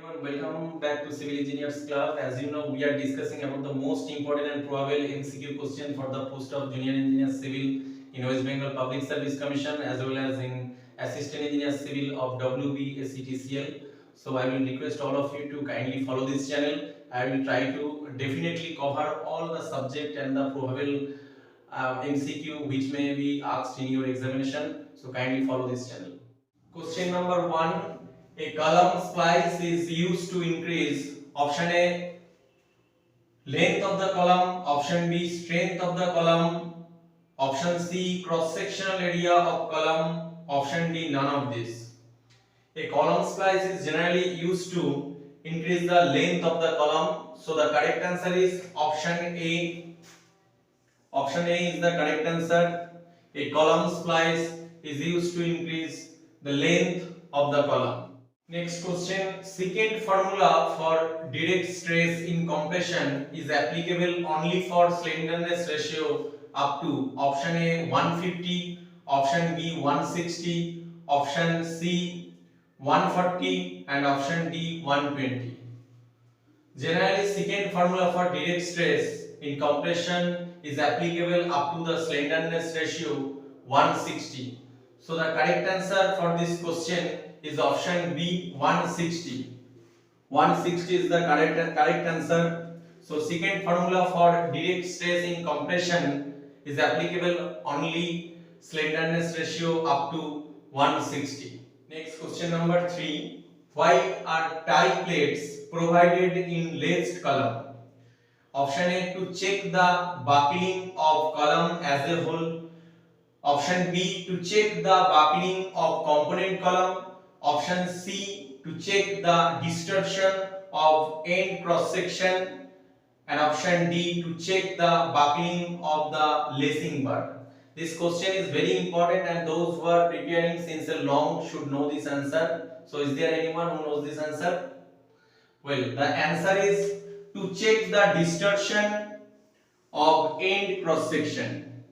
everyone, welcome back to Civil Engineers Club. As you know, we are discussing about the most important and probable MCQ question for the post of Junior Engineer Civil in West Bengal Public Service Commission as well as in Assistant Engineer Civil of WBSETCL. So I will request all of you to kindly follow this channel. I will try to definitely cover all the subject and the probable MCQ which may be asked in your examination. So kindly follow this channel. Question number 1. A column splice is used to increase option A length of the column, option B strength of the column, option C cross sectional area of column, option D none of this. A column splice is generally used to increase the length of the column. So the correct answer is option A. Option A is the correct answer. A column splice is used to increase the length of the column. Next question. Secant formula for direct stress in compression is applicable only for slenderness ratio up to option A 150, option B 160, option C 140 and option D 120. Generally, secant formula for direct stress in compression is applicable up to the slenderness ratio 160. So the correct answer for this question is option B 160. 160 is the correct answer. So secant formula for direct stress in compression is applicable only slenderness ratio up to 160. Next question number 3. Why are tie plates provided in laced column? Option A to check the buckling of column as a whole. Option B to check the buckling of component column. Option C to check the distortion of end cross section. And option D to check the buckling of the lacing bar. This question is very important and those who are preparing since a long should know this answer. So is there anyone who knows this answer? Well, the answer is to check the distortion of end cross section.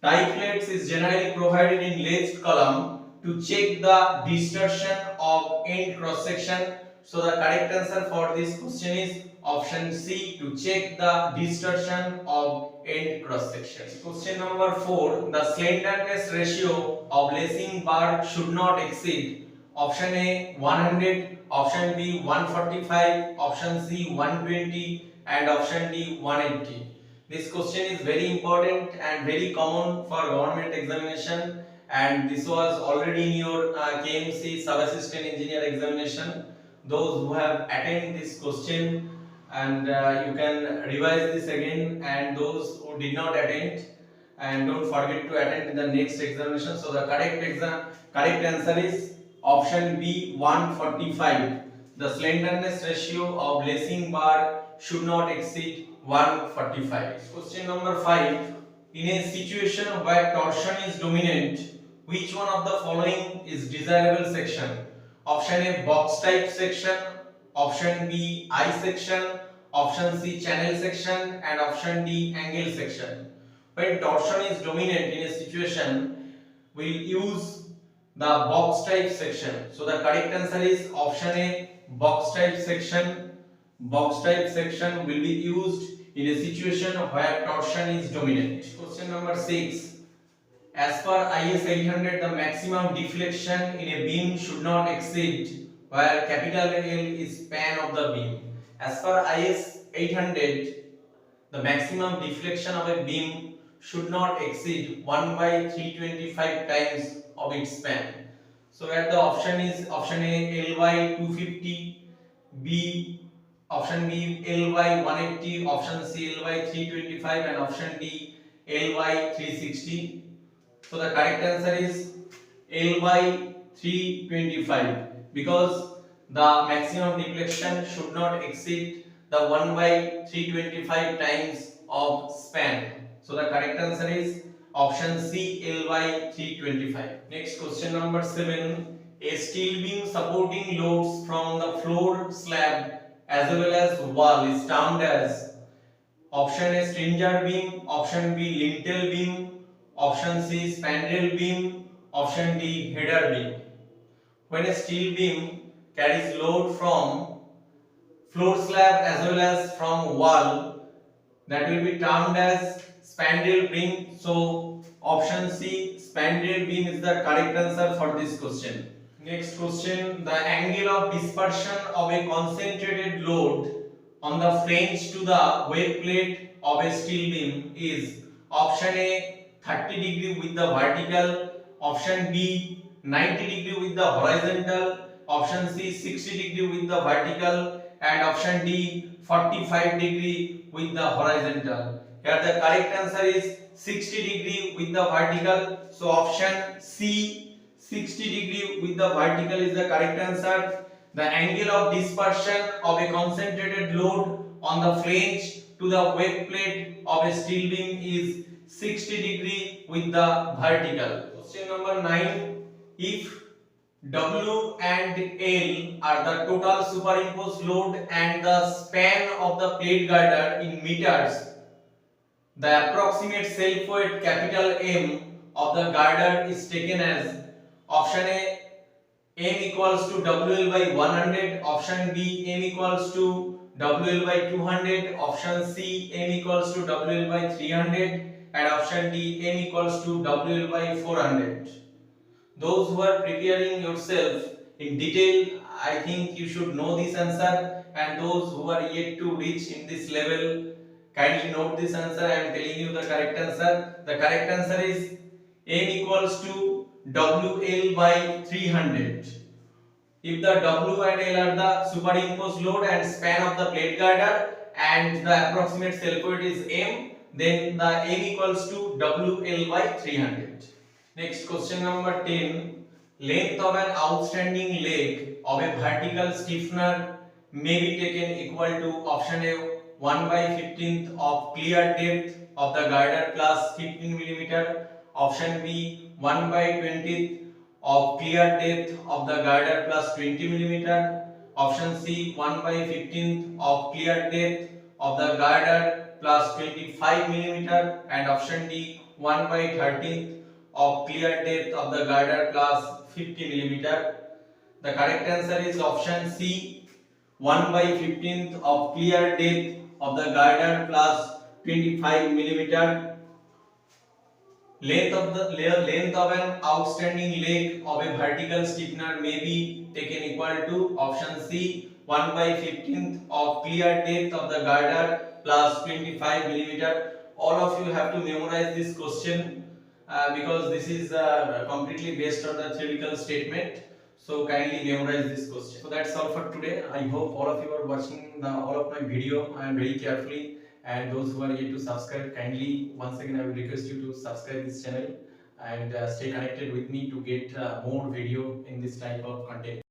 Tie plates is generally provided in laced column to check the distortion of end cross section. So the correct answer for this question is option C to check the distortion of end cross section. Question number 4. The slenderness ratio of lacing bar should not exceed option A 100, option B 145, option C 120 and option D 180. This question is very important and very common for government examination, and this was already in your KMC sub-assistant engineer examination. Those who have attended this question and you can revise this again, and those who did not attend, and don't forget to attend in the next examination. So the correct answer is option B 145. The slenderness ratio of lacing bar should not exceed 145. Question number 5. In a situation where torsion is dominant, which one of the following is desirable section? Option A box type section, option B I section, option C channel section and option D angle section. When torsion is dominant in a situation, we will use the box type section. So the correct answer is option A box type section. Box type section will be used in a situation where torsion is dominant. Question number 6. As per IS 800, the maximum deflection in a beam should not exceed where capital L is span of the beam. As per IS 800, the maximum deflection of a beam should not exceed 1 by 325 times of its span. So where the option is option A Ly 250, B option B Ly 180, option C Ly 325 and option D Ly 360. So the correct answer is Ly 325 because the maximum deflection should not exceed the 1 by 325 times of span. So the correct answer is option C Ly 325. Next question number 7. A steel beam supporting loads from the floor slab as well as wall is termed as option A stringer beam, option B lintel beam, option C spandrel beam, option D header beam. When a steel beam carries load from floor slab as well as from wall, that will be termed as spandrel beam. So option C, spandrel beam, is the correct answer for this question. Next question, the angle of dispersion of a concentrated load on the flange to the web plate of a steel beam is option A 30 degree with the vertical, option B 90 degree with the horizontal, option C 60 degree with the vertical, and option D 45 degree with the horizontal. Here the correct answer is 60 degree with the vertical. So option C 60 degree with the vertical is the correct answer. The angle of dispersion of a concentrated load on the flange to the web plate of a steel beam is 60 degree with the vertical. Question number 9. If W and L are the total superimposed load and the span of the plate girder in meters, the approximate self weight capital M of the girder is taken as option A M equals to WL by 100, option B M equals to WL by 200, option C M equals to WL by 300, and option D M equals to WL by 400. Those who are preparing yourself in detail, I think you should know this answer, and those who are yet to reach in this level, kindly note this answer. I am telling you the correct answer. The correct answer is M equals to WL by 300. If the W and L are the superimposed load and span of the plate girder and the approximate self weight is M, then the M equals to WL by 300. Next, question number 10. Length of an outstanding leg of a vertical stiffener may be taken equal to option A 1 by 15th of clear depth of the girder plus 15 mm, option B 1 by 20th of clear depth of the girder plus 20 mm, option C 1 by 15th of clear depth of the girder plus 25 mm, and option D 1 by 13th of clear depth of the girder plus 50 mm. The correct answer is option C 1 by 15th of clear depth of the girder plus 25 mm. Length of an outstanding leg of a vertical stiffener may be taken equal to option C 1 by 15th of clear depth of the girder plus 25 mm. All of you have to memorize this question because this is completely based on the theoretical statement. So kindly memorize this question. So that's all for today. I hope all of you are watching all of my video very carefully. And those who are yet to subscribe, kindly once again I will request you to subscribe this channel and stay connected with me to get more video in this type of content.